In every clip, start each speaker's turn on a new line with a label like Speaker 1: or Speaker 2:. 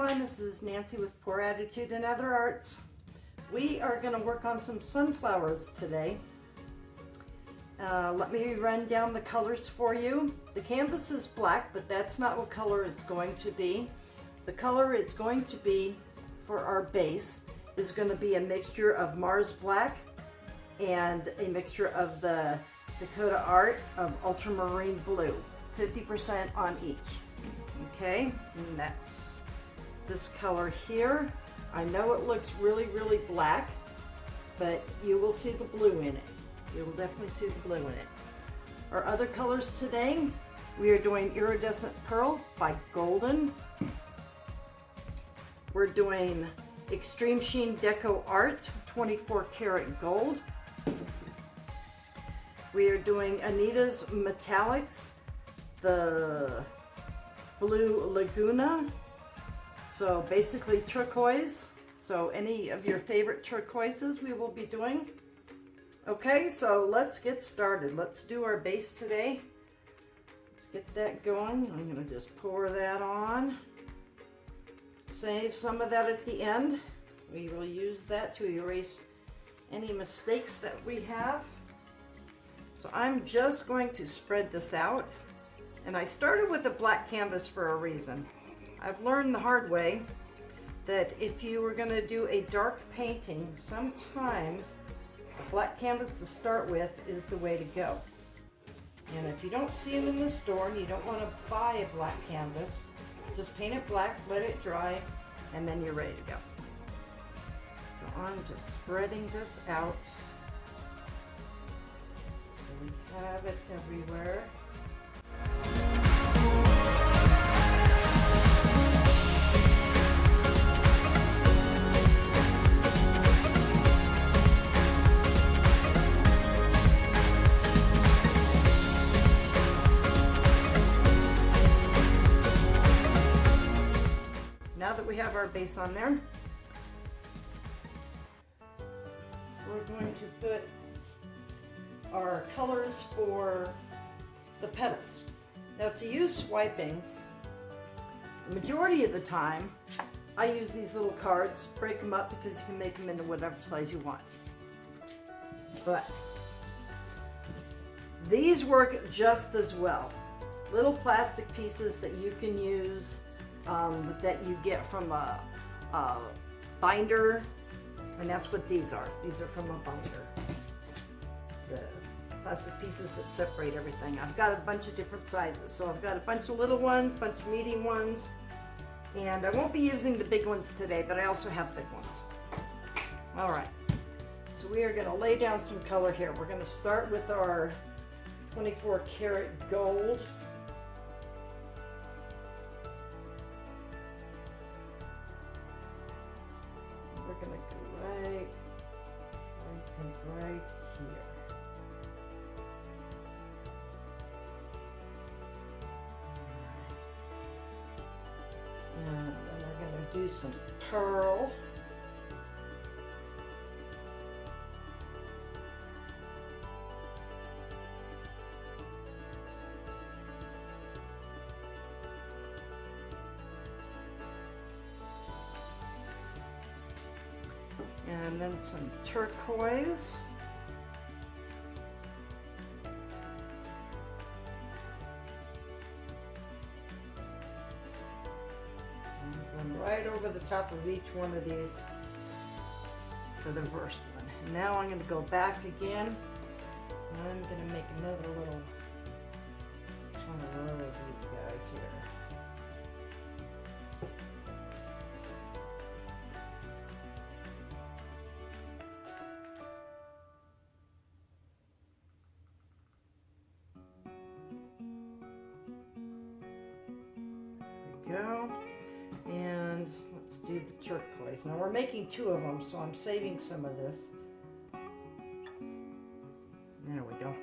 Speaker 1: everyone, this is Nancy with Pour Attitude and Other Arts. We are going to work on some sunflowers today. Let me run down the colors for you. The canvas is black, but that's not what color it's going to be. The color it's going to be for our base is going to be a mixture of Mars Black and a mixture of the DecoArt of Ultramarine Blue, 50% on each. Okay, and that's this color here. I know it looks really, really black, but you will see the blue in it. You will definitely see the blue in it. Our other colors today, we are doing Iridescent Pearl by Golden. We're doing Extreme Sheen DecoArt 24 karat gold. We are doing Anita's Metallics, the Blue Laguna, so basically turquoise. So any of your favorite turquoises we will be doing. Okay, so let's get started. Let's do our base today. Let's get that going. I'm going to just pour that on. Save some of that at the end. We will use that to erase any mistakes that we have. So I'm just going to spread this out. And I started with a black canvas for a reason. I've learned the hard way that if you were going to do a dark painting, sometimes a black canvas to start with is the way to go. And if you don't see them in the store and you don't want to buy a black canvas, just paint it black, let it dry, and then you're ready to go. So I'm just spreading this out so we have it everywhere. Now that we have our base on there, we're going to put our colors for the petals. Now to use swiping, the majority of the time, I use these little cards, break them up because you can make them into whatever size you want. But these work just as well. Little plastic pieces that you can use that you get from a binder, and that's what these are. These are from a binder. The plastic pieces that separate everything. I've got a bunch of different sizes. So I've got a bunch of little ones, a bunch of medium ones, and I won't be using the big ones today, but I also have big ones. All right, so we are going to lay down some color here. We're going to start with our 24 karat gold. We're going to go right here. And then we're going to do some pearl. And then some turquoise. And right over the top of each one of these for the first one. And now I'm going to go back again, and I'm going to make another little kind of row of these guys here. Go, and let's do the turquoise. Now we're making two of them, so I'm saving some of this. There we go.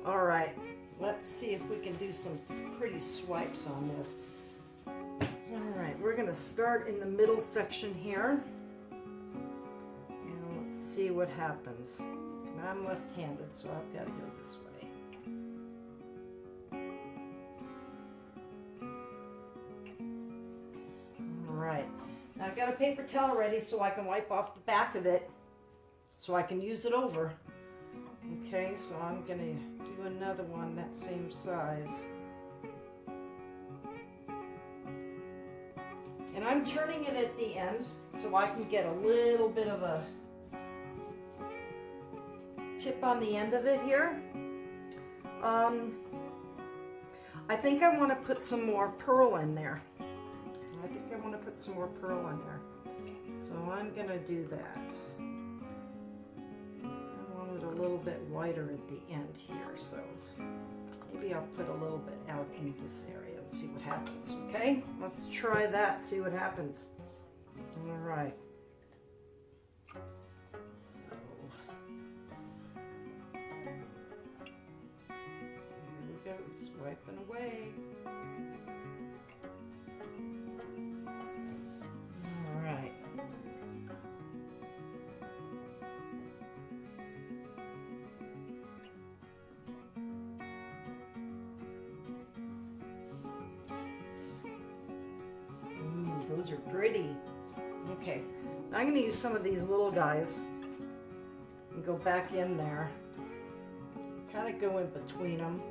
Speaker 1: All right, let's see if we can do some pretty swipes on this. All right, we're going to start in the middle section here, and let's see what happens. I'm left-handed, so I've got to go this way. paper towel ready so I can wipe off the back of it so I can use it over. Okay, so I'm gonna do another one that same size. And I'm turning it at the end so I can get a little bit of a tip on the end of it here. I think I want to put some more pearl in there. So I'm going to do that. I want it a little bit wider at the end here, so maybe I'll put a little bit out in this area and see what happens, okay? Let's try that, see what happens. All right. So, here we go, swiping away. All right. Those are pretty. Okay, now I'm going to use some of these little guys and go back in there. Kind of go in between them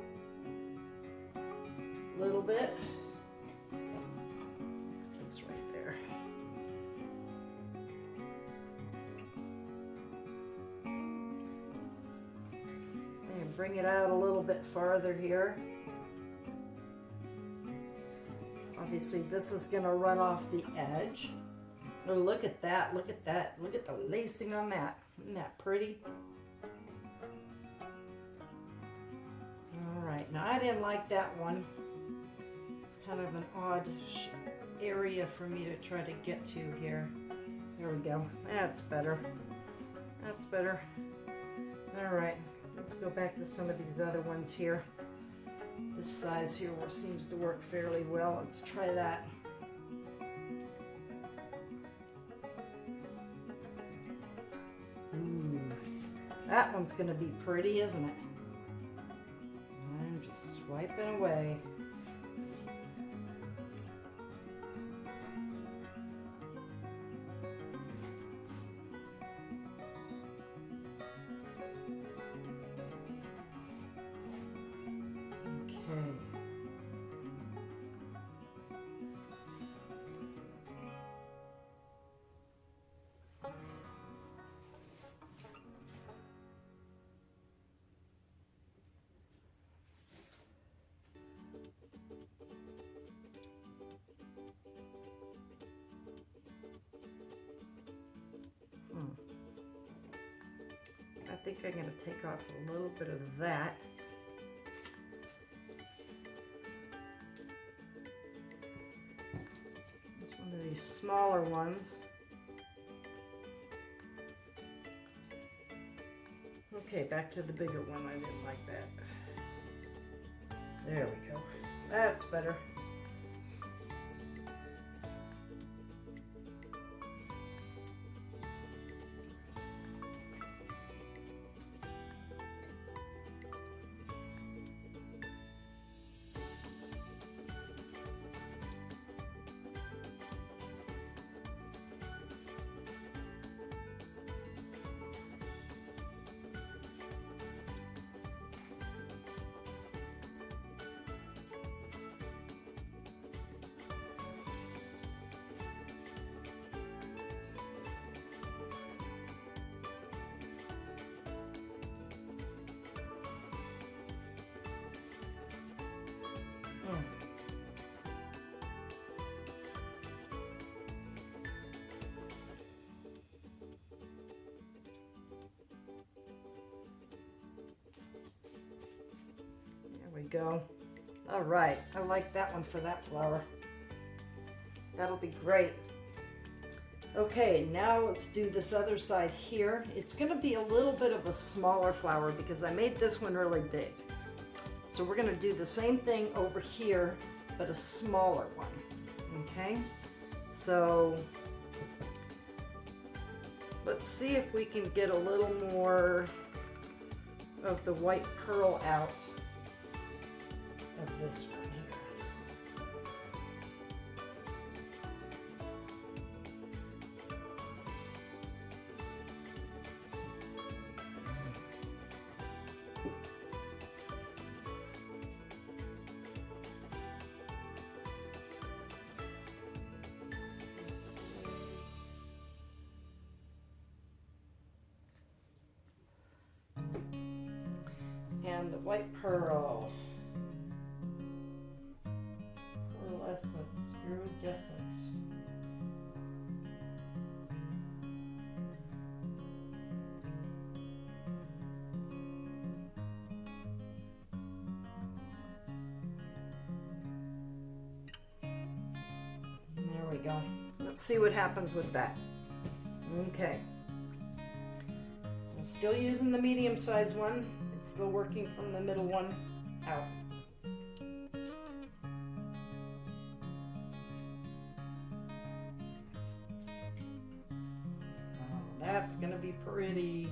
Speaker 1: a little bit. That's right there. And bring it out a little bit farther here. Obviously, this is going to run off the edge. Oh, look at that. Look at that. Look at the lacing on that. Isn't that pretty? All right. Now, I didn't like that one. It's kind of an odd area for me to try to get to here. There we go. That's better. That's better. All right. Let's go back to some of these other ones here. This size here seems to work fairly well. Let's try that. Ooh, that one's going to be pretty, isn't it? I'm just swiping away. I think I'm going to take off a little bit of that. It's one of these smaller ones. Okay, back to the bigger one. I didn't like that. There we go. That's better. There we go. All right, I like that one for that flower. That'll be great. Okay, now let's do this other side here. It's going to be a little bit of a smaller flower because I made this one really big. So we're going to do the same thing over here, but a smaller one. Okay, so let's see if we can get a little more of the white pearl out of this one. And the white pearl. Pearlescence, iridescent. There we go. Let's see what happens with that. Okay. I'm still using the medium-sized one. It's still working from the middle one out. Oh, that's gonna be pretty.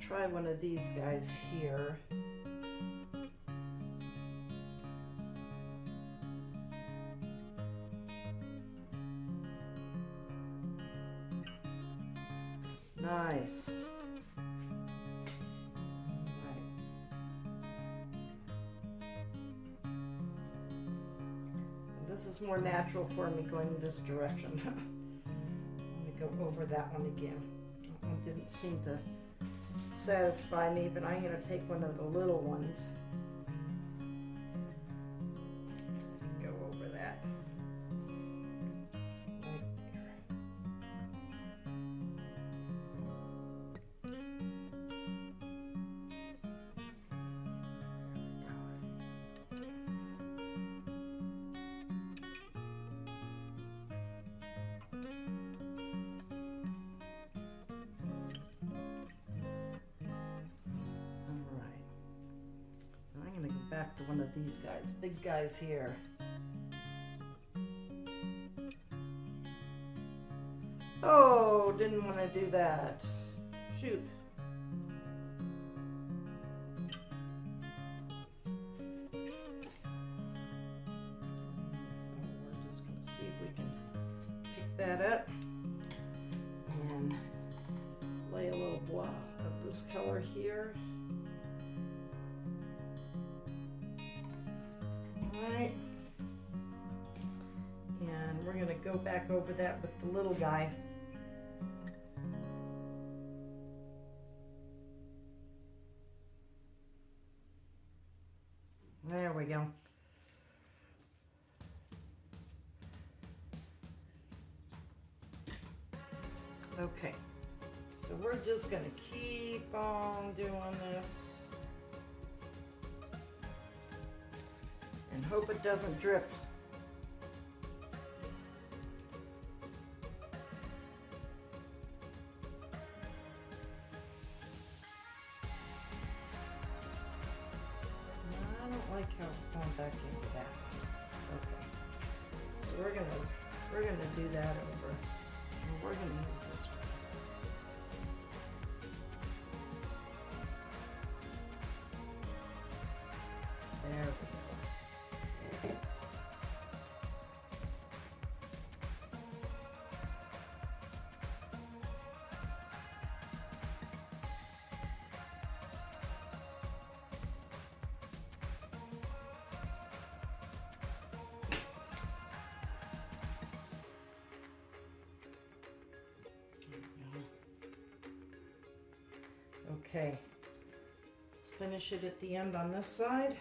Speaker 1: Try one of these guys here. Nice. All right. And this is more natural for me going in this direction. Let me go over that one again. That one didn't seem to satisfy me, but I'm going to take one of the little ones. Go over that. Right there. Back to one of these guys, big guys here. Oh, didn't want to do that. Shoot. So we're just going to see if we can pick that up and lay a little blob of this color here. Right. And we're going to go back over that with the little guy. There we go. Okay. So we're just going to keep on doing this. And hope it doesn't drip. I don't like how it's going back into that. Okay. So we're gonna do that over. And we're gonna use this one. There we go. Okay, let's finish it at the end on this side.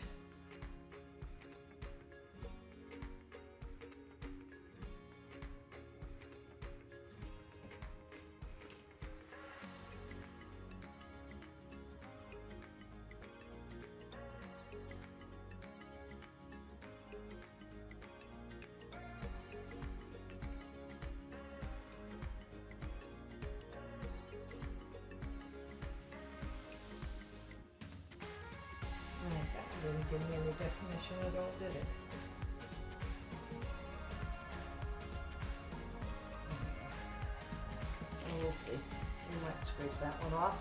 Speaker 1: Didn't give me any definition at all, did it? Well, we'll see. We might scrape that one off.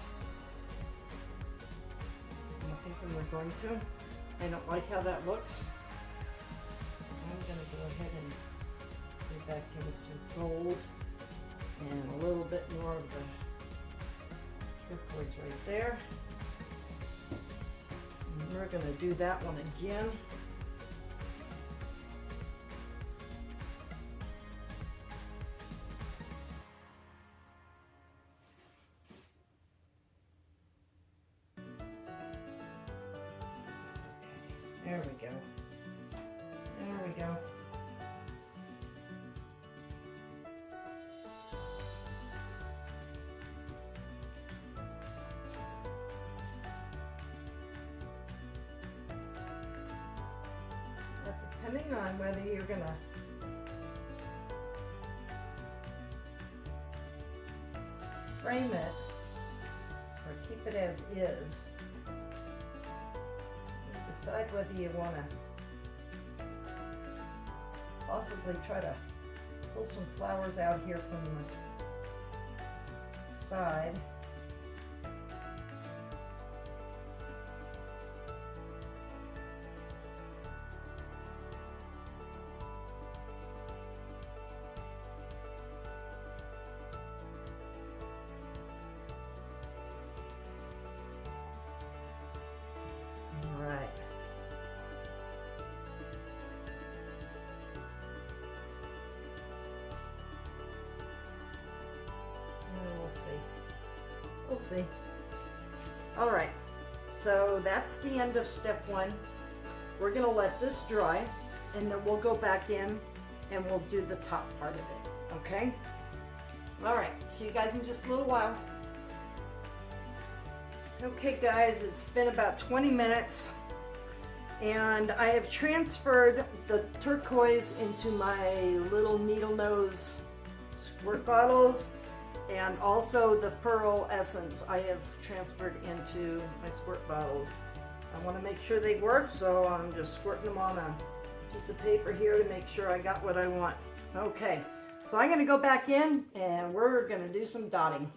Speaker 1: I'm thinking we're going to. I don't like how that looks. I'm going to go ahead and go back in with some gold and a little bit more of the turquoise right there. We're going to do that one again. There we go. There we go. But depending on whether you're gonna frame it or keep it as is, decide whether you want to possibly try to pull some flowers out here from the side. We'll see. All right, so that's the end of step one. We're gonna let this dry, and then we'll go back in and we'll do the top part of it, okay? All right, see you guys in just a little while. Okay guys, it's been about 20 minutes, and I have transferred the turquoise into my little needle nose squirt bottles. And also the pearl essence I have transferred into my squirt bottles. I want to make sure they work, so I'm just squirting them on a piece of paper here to make sure I got what I want. Okay, so I'm going to go back in and we're going to do some dotting.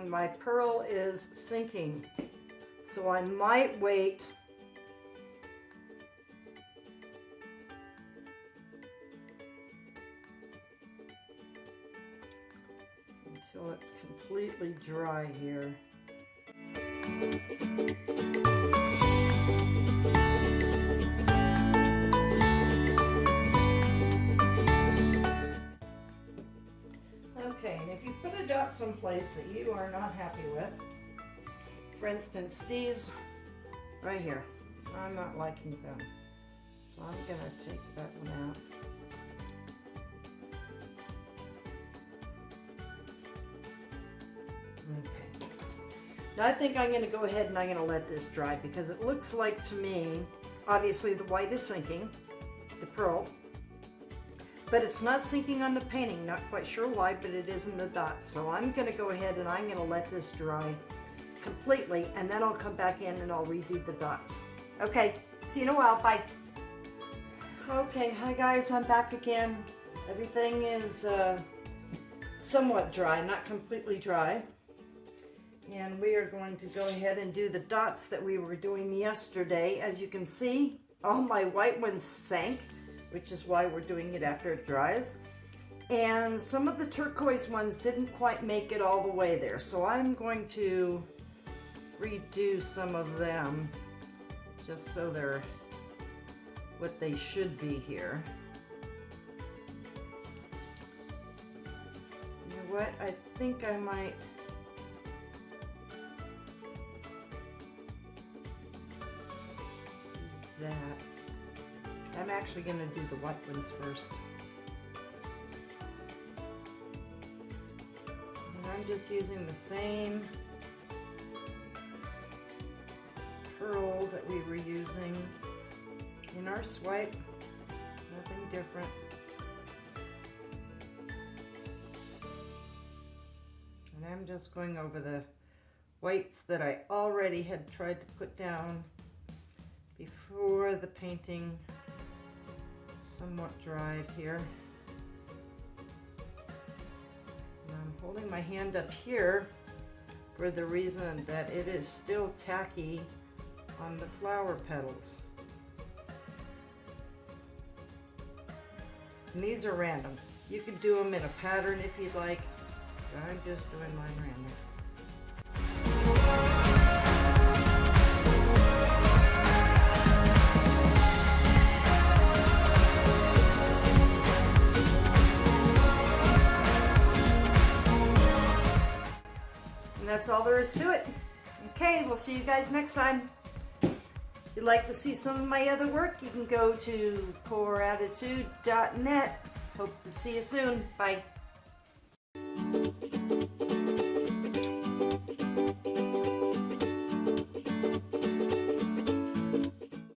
Speaker 1: My pearl is sinking, so I might wait until it's completely dry here. Okay, and if you put a dot someplace that you are not happy with, for instance, these right here, I'm not liking them, so I'm going to take that one out. Okay. Now I think I'm going to go ahead and I'm going to let this dry because it looks like to me, obviously the white is sinking, the pearl, but it's not sinking on the painting. Not quite sure why, but it is in the dots. So I'm going to go ahead and I'm going to let this dry completely, and then I'll come back in and I'll redo the dots. Okay, see you in a while. Bye. Okay, hi guys, I'm back again. Everything is somewhat dry, not completely dry. And we are going to go ahead and do the dots that we were doing yesterday. As you can see, all my white ones sank, which is why we're doing it after it dries. And some of the turquoise ones didn't quite make it all the way there. So I'm going to redo some of them just so they're what they should be here. You know what? I think I might that. I'm actually going to do the white ones first. And I'm just using the same pearl that we were using in our swipe. Nothing different. And I'm just going over the whites that I already had tried to put down before the painting somewhat dried here. And I'm holding my hand up here for the reason that it is still tacky on the flower petals. And these are random. You can do them in a pattern if you'd like, but I'm just doing mine random. And that's all there is to it. Okay, we'll see you guys next time. If you'd like to see some of my other work, you can go to poureattitude.net. Hope to see you soon. Bye.